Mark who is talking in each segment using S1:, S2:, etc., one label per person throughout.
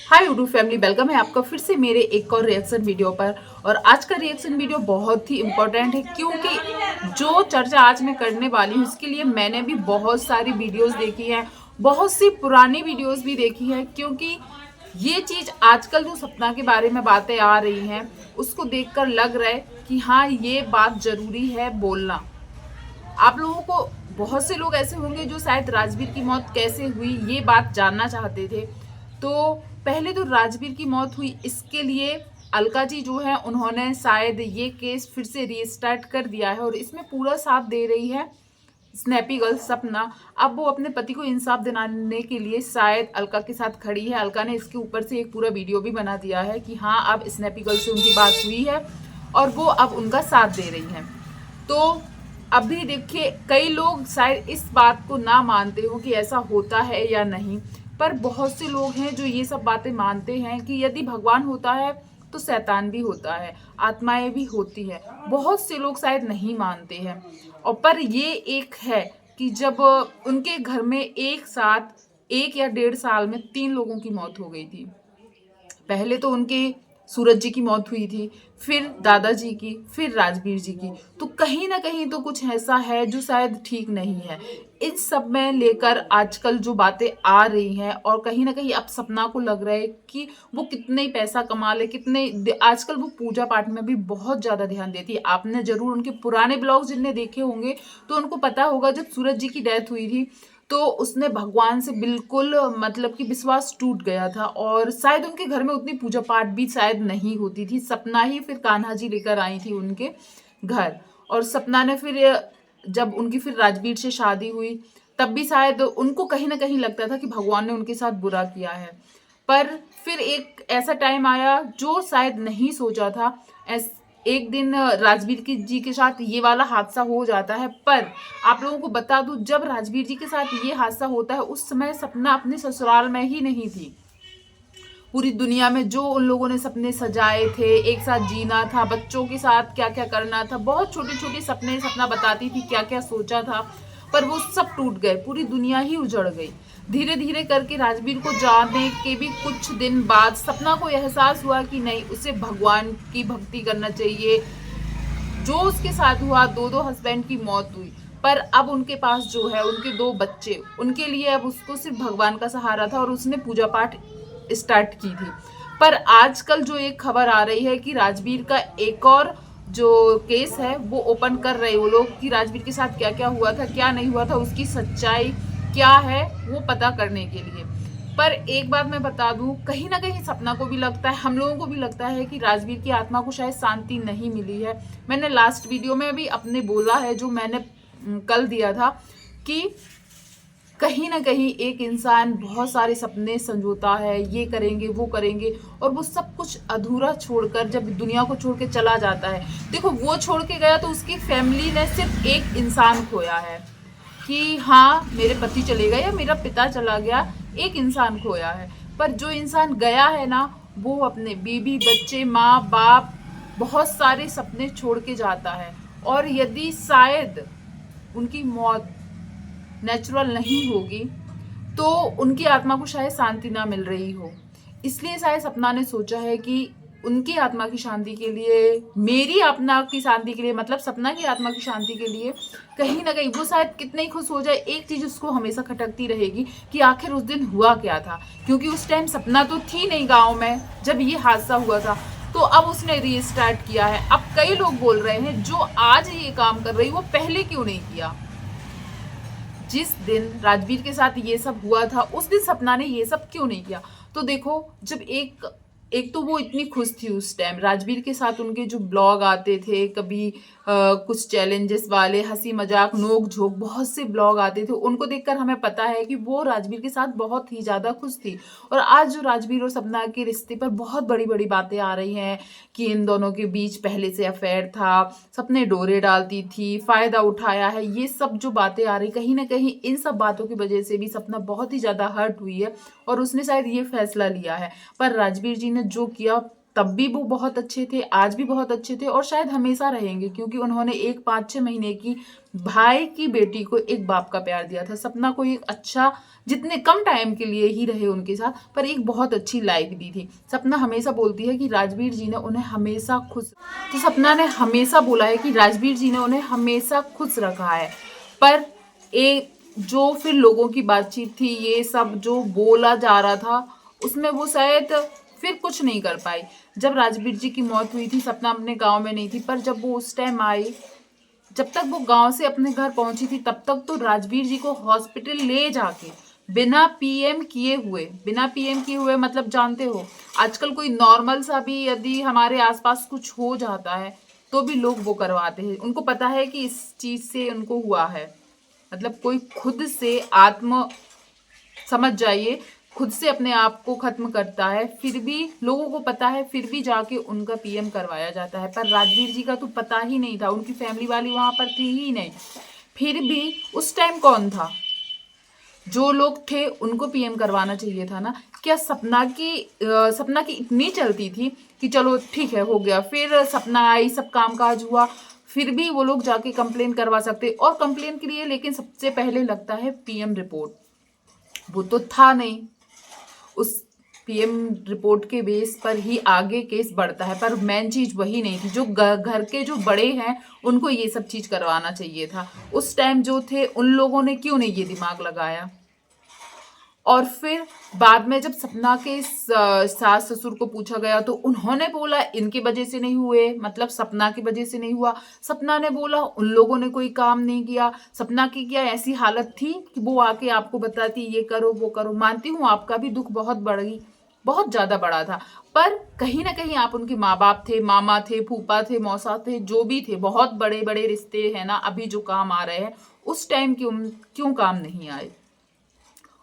S1: Hi YouTube family, welcome है आपका फिर से मेरे एक और रिएक्शन वीडियो पर। और आज का रिएक्शन वीडियो बहुत ही इम्पोर्टेंट है क्योंकि जो चर्चा आज मैं करने वाली हूँ इसके लिए मैंने भी बहुत सारी वीडियोस देखी है, बहुत सी पुरानी वीडियोस भी देखी है। क्योंकि ये चीज आजकल जो सपना के बारे में बातें आ रही हैं उसको देखकर लग रहा है कि हाँ, ये बात जरूरी है बोलना। आप लोगों को बहुत से लोग ऐसे होंगे जो शायद राजवीर की मौत कैसे हुई ये बात जानना चाहते थे। तो पहले तो राजवीर की मौत हुई इसके लिए अलका जी जो है उन्होंने शायद ये केस फिर से रीस्टार्ट कर दिया है और इसमें पूरा साथ दे रही है स्नैपी गर्ल सपना। अब वो अपने पति को इंसाफ दिलाने के लिए शायद अलका के साथ खड़ी है। अलका ने इसके ऊपर से एक पूरा वीडियो भी बना दिया है कि हाँ, अब स्नैपी गर्ल से उनकी बात हुई है और वो अब उनका साथ दे रही है। तो अभी देखिए, कई लोग शायद इस बात को ना मानते हो कि ऐसा होता है या नहीं, पर बहुत से लोग हैं जो ये सब बातें मानते हैं कि यदि भगवान होता है तो शैतान भी होता है, आत्माएं भी होती है। बहुत से लोग शायद नहीं मानते हैं। और पर ये एक है कि जब उनके घर में एक साथ 1 या 1.5 साल में 3 लोगों की मौत हो गई थी। पहले तो उनके सूरज जी की मौत हुई थी, फिर दादाजी की, फिर राजवीर जी की। तो कहीं ना कहीं तो कुछ ऐसा है जो शायद ठीक नहीं है। इन सब में लेकर आजकल जो बातें आ रही हैं और कहीं ना कहीं अब सपना को लग रहा है कि वो कितने ही पैसा कमा ले, आजकल वो पूजा पाठ में भी बहुत ज्यादा ध्यान देती है। आपने जरूर उनके पुराने ब्लॉग जिनने देखे होंगे तो उनको पता होगा, जब सूरज जी की डेथ हुई थी तो उसने भगवान से बिल्कुल मतलब कि विश्वास टूट गया था और शायद उनके घर में उतनी पूजा पाठ भी शायद नहीं होती थी। सपना ही फिर कान्हा जी लेकर आई थी उनके घर। और सपना ने फिर जब उनकी फिर राजवीर से शादी हुई तब भी शायद उनको कहीं ना कहीं लगता था कि भगवान ने उनके साथ बुरा किया है। पर फिर एक ऐसा टाइम आया जो शायद नहीं सोचा था। एक दिन राजवीर की जी के साथ ये वाला हादसा हो जाता है। पर आप लोगों को बता दूं, जब राजवीर जी के साथ ये हादसा होता है उस समय सपना अपने ससुराल में ही नहीं थी। पूरी दुनिया में जो उन लोगों ने सपने सजाए थे, एक साथ जीना था, बच्चों के साथ क्या क्या करना था, बहुत छोटे छोटे सपने सपना बताती थी क्या क्या सोचा था, पर वो सब टूट गए। पूरी दुनिया ही उजड़ गई। धीरे धीरे करके राजवीर को जाने के भी कुछ दिन बाद सपना को एहसास हुआ कि नहीं, उसे भगवान की भक्ति करना चाहिए। जो उसके साथ हुआ, 2 हस्बैंड की मौत हुई, पर अब उनके पास जो है उनके 2 बच्चे, उनके लिए अब उसको सिर्फ भगवान का सहारा था और उसने पूजा पाठ स्टार्ट की थी। पर आजकल जो एक खबर आ रही है कि राजवीर का एक और जो केस है वो ओपन कर रहे वो लोग कि राजवीर के साथ क्या क्या हुआ था, क्या नहीं हुआ था, उसकी सच्चाई क्या है वो पता करने के लिए। पर एक बात मैं बता दूं, कहीं ना कहीं सपना को भी लगता है, हम लोगों को भी लगता है कि राजवीर की आत्मा को शायद शांति नहीं मिली है। मैंने लास्ट वीडियो में भी अपने बोला है, जो मैंने कल दिया था, कि कहीं ना कहीं एक इंसान बहुत सारे सपने संजोता है, ये करेंगे वो करेंगे, और वो सब कुछ अधूरा छोड़कर जब दुनिया को छोड़ के चला जाता है। देखो, वो छोड़ के गया तो उसकी फैमिली ने सिर्फ एक इंसान खोया है कि हाँ, मेरे पति चले गए या मेरा पिता चला गया, एक इंसान खोया है। पर जो इंसान गया है ना, वो अपने बीबी बच्चे माँ बाप बहुत सारे सपने छोड़ के जाता है। और यदि शायद उनकी मौत नेचुरल नहीं होगी तो उनकी आत्मा को शायद शांति ना मिल रही हो। इसलिए शायद सपना ने सोचा है कि उनकी आत्मा की शांति के लिए, मेरी आत्मा की शांति के लिए, मतलब सपना की आत्मा की शांति के लिए, कहीं ना कहीं वो शायद कितने ही खुश हो जाए, एक चीज उसको हमेशा खटकती रहेगी कि आखिर उस दिन हुआ क्या था। क्योंकि उस टाइम सपना तो थी नहीं गाँव में जब ये हादसा हुआ था, तो अब उसने रीस्टार्ट किया है। अब कई लोग बोल रहे हैं जो आज ये काम कर रही वो पहले क्यों नहीं किया। जिस दिन राजवीर के साथ ये सब हुआ था उस दिन सपना ने ये सब क्यों नहीं किया। तो देखो, जब एक एक तो वो इतनी खुश थी उस टाइम राजवीर के साथ, उनके जो ब्लॉग आते थे कभी कुछ चैलेंजेस वाले, हंसी मजाक नोक झोंक, बहुत से ब्लॉग आते थे, उनको देखकर हमें पता है कि वो राजवीर के साथ बहुत ही ज्यादा खुश थी। और आज जो राजवीर और सपना के रिश्ते पर बहुत बड़ी बड़ी बातें आ रही हैं कि इन दोनों के बीच पहले से अफेयर था, सपने डोरे डालती थी, फायदा उठाया है, ये सब जो बातें आ रही, कहीं ना कहीं इन सब बातों की वजह से भी सपना बहुत ही ज्यादा हर्ट हुई है और उसने शायद ये फैसला लिया है। पर राजवीर जी ने जो किया, तब भी वो बहुत अच्छे थे, आज भी बहुत अच्छे थे और शायद हमेशा रहेंगे, क्योंकि उन्होंने एक 5-6 महीने की भाई की बेटी को एक बाप का प्यार दिया था। सपना को एक अच्छा, जितने कम टाइम के लिए ही रहे उनके साथ, पर एक बहुत अच्छी लाइफ दी थी। सपना हमेशा बोलती है कि राजवीर जी ने उन्हें हमेशा खुश, तो सपना ने हमेशा बोला है कि राजवीर जी ने उन्हें हमेशा खुश रखा है। पर एक जो फिर लोगों की बातचीत थी, ये सब जो बोला जा रहा था, उसमें वो शायद फिर कुछ नहीं कर पाई। जब राजवीर जी की मौत हुई थी, सपना अपने गांव में नहीं थी, पर जब वो उस टाइम आई, जब तक वो गांव से अपने घर पहुंची थी, तब तक तो राजवीर जी को हॉस्पिटल ले जाके बिना पीएम किए हुए मतलब जानते हो, आजकल कोई नॉर्मल सा भी यदि हमारे आसपास कुछ हो जाता है तो भी लोग वो करवाते हैं। उनको पता है कि इस चीज से उनको हुआ है, मतलब कोई खुद से आत्म, समझ जाइए, खुद से अपने आप को खत्म करता है, फिर भी लोगों को पता है, फिर भी जाके उनका पीएम करवाया जाता है। पर राजवीर जी का तो पता ही नहीं था, उनकी फैमिली वाली वहां पर थी ही नहीं। फिर भी उस टाइम कौन था? जो लोग थे उनको पीएम करवाना चाहिए था ना। क्या सपना की इतनी चलती थी कि चलो ठीक है, हो गया, फिर सपना आई, सब कामकाज हुआ, फिर भी वो लोग जाके कंप्लेन करवा सकते और कंप्लेन के लिए, लेकिन सबसे पहले लगता है पीएम रिपोर्ट। वो तो था नहीं, उस पीएम रिपोर्ट के बेस पर ही आगे केस बढ़ता है, पर मेन चीज वही नहीं थी। जो घर के जो बड़े हैं उनको ये सब चीज करवाना चाहिए था। उस टाइम जो थे उन लोगों ने क्यों नहीं ये दिमाग लगाया? और फिर बाद में जब सपना के सास ससुर को पूछा गया तो उन्होंने बोला इनकी वजह से नहीं हुए, मतलब सपना की वजह से नहीं हुआ। सपना ने बोला उन लोगों ने कोई काम नहीं किया। सपना की क्या ऐसी हालत थी कि वो आके आपको बताती ये करो वो करो? मानती हूँ आपका भी दुख बहुत ज्यादा बड़ा था, पर कहीं ना कहीं आप उनके माँ बाप थे, मामा थे, फूफा थे, मौसा थे, जो भी थे, बहुत बड़े बड़े रिश्ते हैं ना अभी जो काम आ रहे हैं, उस टाइम क्यों क्यों काम नहीं आए?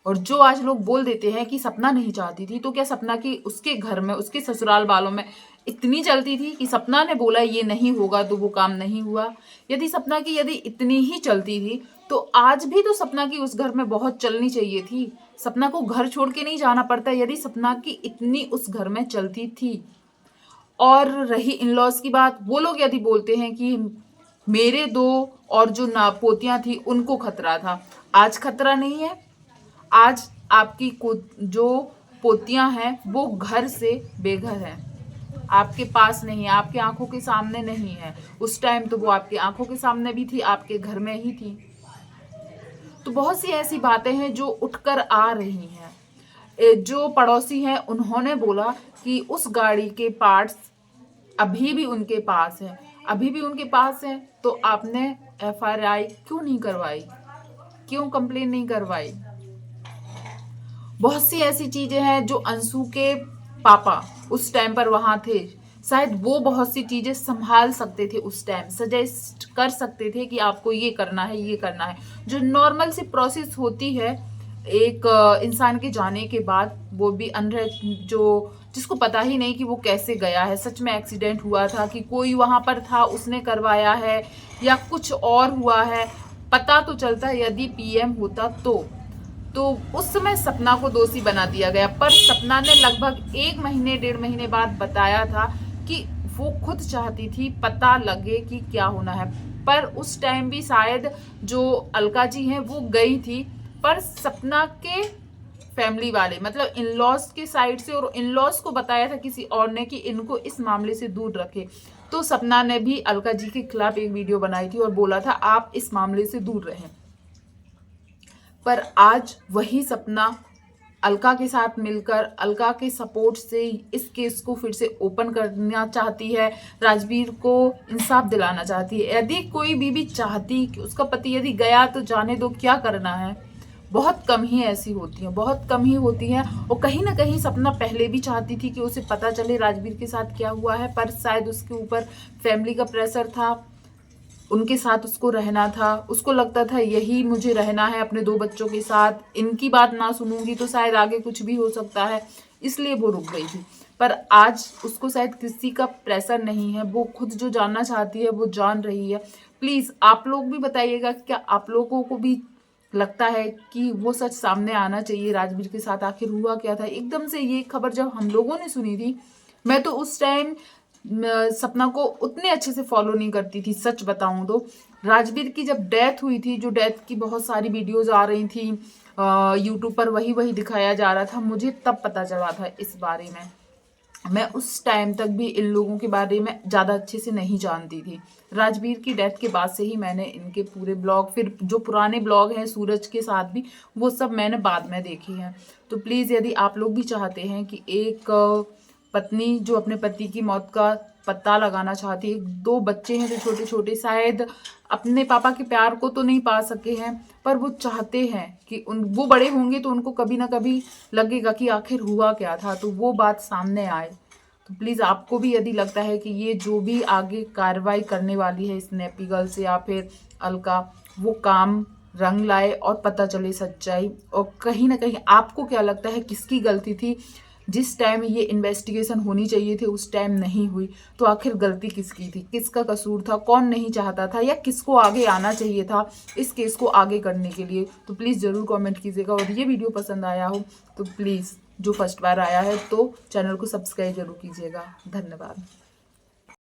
S1: और जो आज लोग बोल देते हैं कि सपना नहीं चाहती थी, तो क्या सपना की उसके घर में, उसके ससुराल वालों में इतनी चलती थी कि सपना ने बोला ये नहीं होगा तो वो काम नहीं हुआ? यदि इतनी ही चलती थी तो आज भी तो सपना की उस घर में बहुत चलनी चाहिए थी। सपना को घर छोड़ के नहीं जाना पड़ता यदि सपना की इतनी उस घर में चलती थी। और रही इन लॉज की बात, वो लोग यदि बोलते हैं कि मेरे दो और जो ना पोतियां थी उनको खतरा था, आज खतरा नहीं है। आज आपकी जो पोतियां हैं वो घर से बेघर हैं, आपके पास नहीं है, आपकी आंखों के सामने नहीं है। उस टाइम तो वो आपकी आंखों के सामने भी थी, आपके घर में ही थी। तो बहुत सी ऐसी बातें हैं जो उठकर आ रही हैं। जो पड़ोसी हैं उन्होंने बोला कि उस गाड़ी के पार्ट्स अभी भी उनके पास है, तो आपने एफआईआर क्यों नहीं करवाई? क्यों कंप्लेन नहीं करवाई? बहुत सी ऐसी चीजें हैं जो अंशु के पापा उस टाइम पर वहां थे, शायद वो बहुत सी चीजें संभाल सकते थे, उस टाइम सजेस्ट कर सकते थे कि आपको ये करना है, ये करना है। जो नॉर्मल सी प्रोसेस होती है एक इंसान के जाने के बाद, वो भी जो जिसको पता ही नहीं कि वो कैसे गया है, सच में एक्सीडेंट हुआ था कि कोई वहां पर था उसने करवाया है या कुछ और हुआ है, पता तो चलता है यदि पीएम होता तो उस समय सपना को दोषी बना दिया गया। पर सपना ने लगभग 1 महीने 1.5 महीने बाद बताया था कि वो खुद चाहती थी पता लगे कि क्या होना है। पर उस टाइम भी शायद जो अलका जी हैं वो गई थी, पर सपना के फैमिली वाले मतलब इन लॉज के साइड से, और इन लॉज को बताया था किसी और ने कि इनको इस मामले से दूर रखे। तो सपना ने भी अलका जी के खिलाफ एक वीडियो बनाई थी और बोला था आप इस मामले से दूर रहें। पर आज वही सपना अलका के साथ मिलकर अलका के सपोर्ट से इस केस को फिर से ओपन करना चाहती है, राजवीर को इंसाफ दिलाना चाहती है। यदि कोई बीवी चाहती कि उसका पति यदि गया तो जाने दो, क्या करना है, बहुत कम ही ऐसी होती हैं, बहुत कम ही होती हैं। और कहीं ना कहीं सपना पहले भी चाहती थी कि उसे पता चले राजवीर के साथ क्या हुआ है, पर शायद उसके ऊपर फैमिली का प्रेशर था, उनके साथ उसको रहना था, उसको लगता था यही मुझे रहना है अपने 2 बच्चों के साथ, इनकी बात ना सुनूंगी तो शायद आगे कुछ भी हो सकता है, इसलिए वो रुक गई थी। पर आज उसको शायद किसी का प्रेशर नहीं है, वो खुद जो जानना चाहती है वो जान रही है। प्लीज आप लोग भी बताइएगा, क्या आप लोगों को भी लगता है कि वो सच सामने आना चाहिए, राजवीर के साथ आखिर हुआ क्या था? एकदम से ये खबर जब हम लोगों ने सुनी थी मैं तो उस टाइम सपना को उतने अच्छे से फॉलो नहीं करती थी, सच बताऊं तो। राजवीर की जब डेथ हुई थी, जो डेथ की बहुत सारी वीडियोस आ रही थी यूट्यूब पर, वही वही दिखाया जा रहा था, मुझे तब पता चला था इस बारे में। मैं उस टाइम तक भी इन लोगों के बारे में ज़्यादा अच्छे से नहीं जानती थी। राजवीर की डेथ के बाद से ही मैंने इनके पूरे ब्लॉग, फिर जो पुराने ब्लॉग हैं सूरज के साथ भी, वो सब मैंने बाद में देखे हैं। तो प्लीज़ यदि आप लोग भी चाहते हैं कि एक पत्नी जो अपने पति की मौत का पता लगाना चाहती है, 2 बच्चे हैं जो छोटे छोटे, शायद अपने पापा के प्यार को तो नहीं पा सके हैं, पर वो चाहते हैं कि वो बड़े होंगे तो उनको कभी ना कभी लगेगा कि आखिर हुआ क्या था, तो वो बात सामने आए। तो प्लीज़ आपको भी यदि लगता है कि ये जो भी आगे कार्रवाई करने वाली है स्नैपी गर्ल्स या फिर अलका, वो काम रंग लाए और पता चले सच्चाई, और कहीं ना कहीं आपको क्या लगता है किसकी गलती थी? जिस टाइम ये इन्वेस्टिगेशन होनी चाहिए थी उस टाइम नहीं हुई, तो आखिर गलती किसकी थी, किसका कसूर था, कौन नहीं चाहता था, या किसको आगे आना चाहिए था इस केस को आगे करने के लिए? तो प्लीज़ ज़रूर कमेंट कीजिएगा, और ये वीडियो पसंद आया हो तो प्लीज़, जो फर्स्ट बार आया है तो चैनल को सब्सक्राइब जरूर कीजिएगा। धन्यवाद।